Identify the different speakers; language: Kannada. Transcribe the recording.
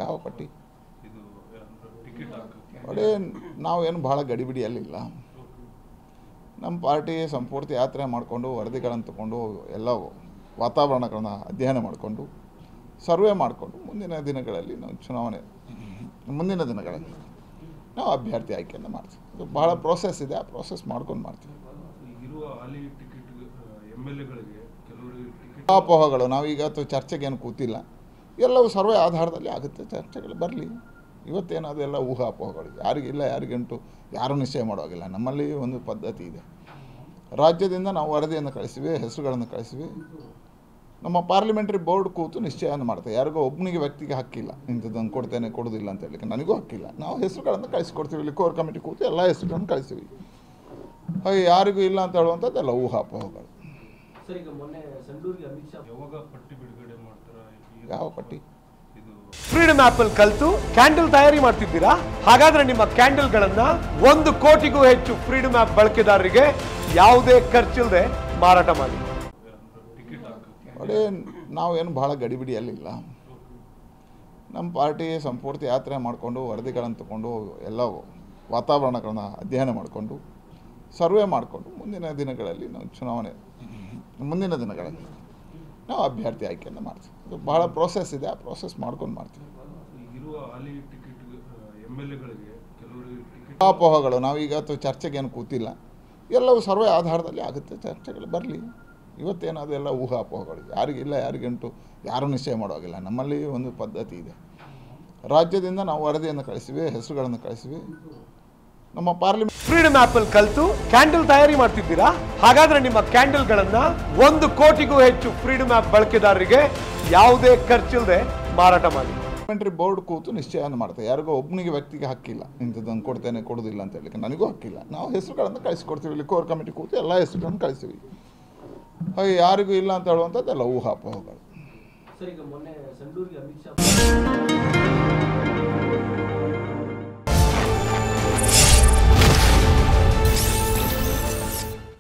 Speaker 1: ಯಾವ ಪಟ್ಟಿ?
Speaker 2: ಇದು ಟಿಕೆಟ್
Speaker 1: ಅದೇ ನಾವೇನು ಭಾಳ ಗಡಿಬಿಡಿಯಲ್ಲಿಲ್ಲ. ನಮ್ಮ ಪಾರ್ಟಿ ಸಂಪೂರ್ತಿ ಯಾತ್ರೆ ಮಾಡಿಕೊಂಡು ವರದಿಗಳನ್ನು ತಗೊಂಡು ಎಲ್ಲ ವಾತಾವರಣಗಳನ್ನ ಅಧ್ಯಯನ ಮಾಡಿಕೊಂಡು ಸರ್ವೆ ಮಾಡಿಕೊಂಡು ಮುಂದಿನ ದಿನಗಳಲ್ಲಿ ನಾವು ಚುನಾವಣೆ ಮುಂದಿನ ದಿನಗಳಲ್ಲಿ ನಾವು ಅಭ್ಯರ್ಥಿ ಆಯ್ಕೆಯನ್ನು ಮಾಡ್ತೀವಿ. ಅದು ಭಾಳ ಪ್ರೋಸೆಸ್ ಇದೆ, ಆ ಪ್ರೋಸೆಸ್ ಮಾಡ್ಕೊಂಡು ಮಾಡ್ತೀವಿ.
Speaker 2: ಇರುವ ಹಾಲಿ ಟಿಕೆಟ್ MLAಗಳಿಗೆ ಕೆಲವರಿಗೆ ಟಿಕೆಟ್
Speaker 1: ಅಪೋಹಗಳು ನಾವೀಗ ಚರ್ಚೆಗೆ ಏನು ಕೂತಿಲ್ಲ, ಎಲ್ಲವೂ ಸರ್ವೆ ಆಧಾರದಲ್ಲಿ ಆಗುತ್ತೆ. ಚರ್ಚೆಗಳು ಬರಲಿ. ಇವತ್ತೇನು ಅದೆಲ್ಲ ಊಹಾಪೋಹಗಳು, ಯಾರಿಗಿಲ್ಲ ಯಾರಿಗಂಟು ಯಾರೂ ನಿಶ್ಚಯ ಮಾಡೋಗಿಲ್ಲ. ನಮ್ಮಲ್ಲಿ ಒಂದು ಪದ್ಧತಿ ಇದೆ. ರಾಜ್ಯದಿಂದ ನಾವು ವರದಿಯನ್ನು ಕಳಿಸಿವಿ, ಹೆಸರುಗಳನ್ನು ಕಳಿಸಿವಿ. ನಮ್ಮ ಪಾರ್ಲಿಮೆಂಟ್ರಿ ಬೋರ್ಡ್ ಕೂತು ನಿಶ್ಚಯವನ್ನು ಮಾಡ್ತೇವೆ. ಯಾರಿಗೋ ಒಬ್ಬನಿಗೆ ವ್ಯಕ್ತಿಗೆ ಹಕ್ಕಿಲ್ಲ, ಇಂಥದ್ದನ್ನು ಕೊಡ್ತೇನೆ ಕೊಡೋದಿಲ್ಲ ಅಂತ ಹೇಳಲಿಕ್ಕೆ. ನನಗೂ ಹಕ್ಕಿಲ್ಲ. ನಾವು ಹೆಸರುಗಳನ್ನು ಕಳಿಸ್ಕೊಡ್ತೀವಿ. ಇಲ್ಲಿ ಕೋರ್ ಕಮಿಟಿ ಕೂತು ಎಲ್ಲ ಹೆಸರುಗಳನ್ನು ಕಳಿಸ್ತೀವಿ. ಹಾಗೆ ಯಾರಿಗೂ ಇಲ್ಲ ಅಂತ ಹೇಳುವಂಥದ್ದೆಲ್ಲ ಊಹಾಪೋಹಗಳು.
Speaker 2: ಯಾವಾಗ ಪಟ್ಟಿ ಬಿಡುಗಡೆ ಮಾಡ್ತಾರಾ?
Speaker 1: ಯಾವ ಪಟ್ಟಿ?
Speaker 3: ಫ್ರೀಡಮ್ ಆಪ್ ಅಲ್ಲಿ ಕಲಿತು ಕ್ಯಾಂಡಲ್ ತಯಾರಿ ಮಾಡ್ತಿದ್ದೀರಾ? ಹಾಗಾದ್ರೆ ನಿಮ್ಮ ಕ್ಯಾಂಡಲ್ಗಳನ್ನ 1 ಕೋಟಿಗೂ ಹೆಚ್ಚು ಫ್ರೀಡಮ್ ಆಪ್ ಬಳಕೆದಾರರಿಗೆ ಯಾವುದೇ ಖರ್ಚಿಲ್ಲದೆ ಮಾರಾಟ ಮಾಡಿ.
Speaker 1: ಅದೇ ನಾವೇನು ಭಾಳ ಗಡಿಬಿಡಿಯಲ್ಲಿಲ್ಲ. ನಮ್ಮ ಪಾರ್ಟಿ ಸಂಪೂರ್ತಿ ಯಾತ್ರೆ ಮಾಡಿಕೊಂಡು ವರದಿಗಳನ್ನು ತಗೊಂಡು ಎಲ್ಲ ವಾತಾವರಣಗಳನ್ನ ಅಧ್ಯಯನ ಮಾಡಿಕೊಂಡು ಸರ್ವೆ ಮಾಡಿಕೊಂಡು ಮುಂದಿನ ದಿನಗಳಲ್ಲಿ ನಾವು ಚುನಾವಣೆ ಮುಂದಿನ ದಿನಗಳಲ್ಲಿ ನಾವು ಅಭ್ಯರ್ಥಿ ಆಯ್ಕೆಯನ್ನು ಮಾಡ್ತೀವಿ. ಅದು ಭಾಳ ಪ್ರೋಸೆಸ್ ಇದೆ, ಆ ಪ್ರೋಸೆಸ್ ಮಾಡ್ಕೊಂಡು ಮಾಡ್ತೀವಿ.
Speaker 2: ಇರುವ ಹಾಲಿ ಟಿಕೆಟ್ MLAಗಳಿಗೆ ಕೆಲವರಿಗೆ ಟಿಕೆಟ್
Speaker 1: ಅಪೋಹಗಳು ನಾವೀಗ ಚರ್ಚೆಗೆ ಏನು ಕೂತಿಲ್ಲ, ಎಲ್ಲವೂ ಸರ್ವೆ ಆಧಾರದಲ್ಲಿ ಆಗುತ್ತೆ. ಚರ್ಚೆಗಳು ಬರಲಿ. ಇವತ್ತೇನು ಅದೆಲ್ಲ ಊಹಾಪೋಹಗಳು, ಯಾರಿಗಿಲ್ಲ ಯಾರಿಗಂಟು ಯಾರೂ ನಿಶ್ಚಯ ಮಾಡೋಗಿಲ್ಲ. ನಮ್ಮಲ್ಲಿ ಒಂದು ಪದ್ಧತಿ ಇದೆ. ರಾಜ್ಯದಿಂದ ನಾವು ವರದಿಯನ್ನು ಕಳಿಸಿವಿ, ಹೆಸರುಗಳನ್ನು ಕಳಿಸಿವಿ. ನಮ್ಮ ಪಾರ್ಲಿಮೆಂಟ್
Speaker 3: ಫ್ರೀಡಮ್ ಆಪ್ ಅಲ್ಲಿ ಕಲಿತು ಕ್ಯಾಂಡಲ್ ತಯಾರಿ ಮಾಡ್ತಿದ್ದೀರಾ? ಹಾಗಾದ್ರೆ ನಿಮ್ಮ ಕ್ಯಾಂಡಲ್ಗಳನ್ನ 1 ಕೋಟಿಗೂ ಹೆಚ್ಚು ಫ್ರೀಡಮ್ ಆಪ್ ಬಳಕೆದಾರರಿಗೆ ಯಾವುದೇ ಖರ್ಚಿಲ್ಲದೆ ಮಾರಾಟ ಮಾಡಿ.
Speaker 1: ಪಾರ್ಲಿಮೆಂಟ್ರಿ ಬೋರ್ಡ್ ಕೂತು ನಿಶ್ಚಯವನ್ನು ಮಾಡ್ತೇವೆ. ಯಾರಿಗೋ ಒಬ್ಬನಿಗೆ ವ್ಯಕ್ತಿಗೆ ಹಕ್ಕಿಲ್ಲ, ಇಂಥದ್ದನ್ನು ಕೊಡ್ತೇನೆ ಕೊಡೋದಿಲ್ಲ ಅಂತ ಹೇಳಲಿಕ್ಕೆ. ನನಗೂ ಹಕ್ಕಿಲ್ಲ. ನಾವು ಹೆಸರುಗಳನ್ನು ಕಳಿಸ್ಕೊಡ್ತೀವಿ. ಇಲ್ಲಿ ಕೋರ್ ಕಮಿಟಿ ಕೂತು ಎಲ್ಲ ಹೆಸರುಗಳನ್ನು ಕಳಿಸ್ತೀವಿ. ಹಾಗೆ ಯಾರಿಗೂ ಇಲ್ಲ ಅಂತ ಹೇಳುವಂಥದ್ದೆಲ್ಲ ಊಹಾಪೋಹಗಳು.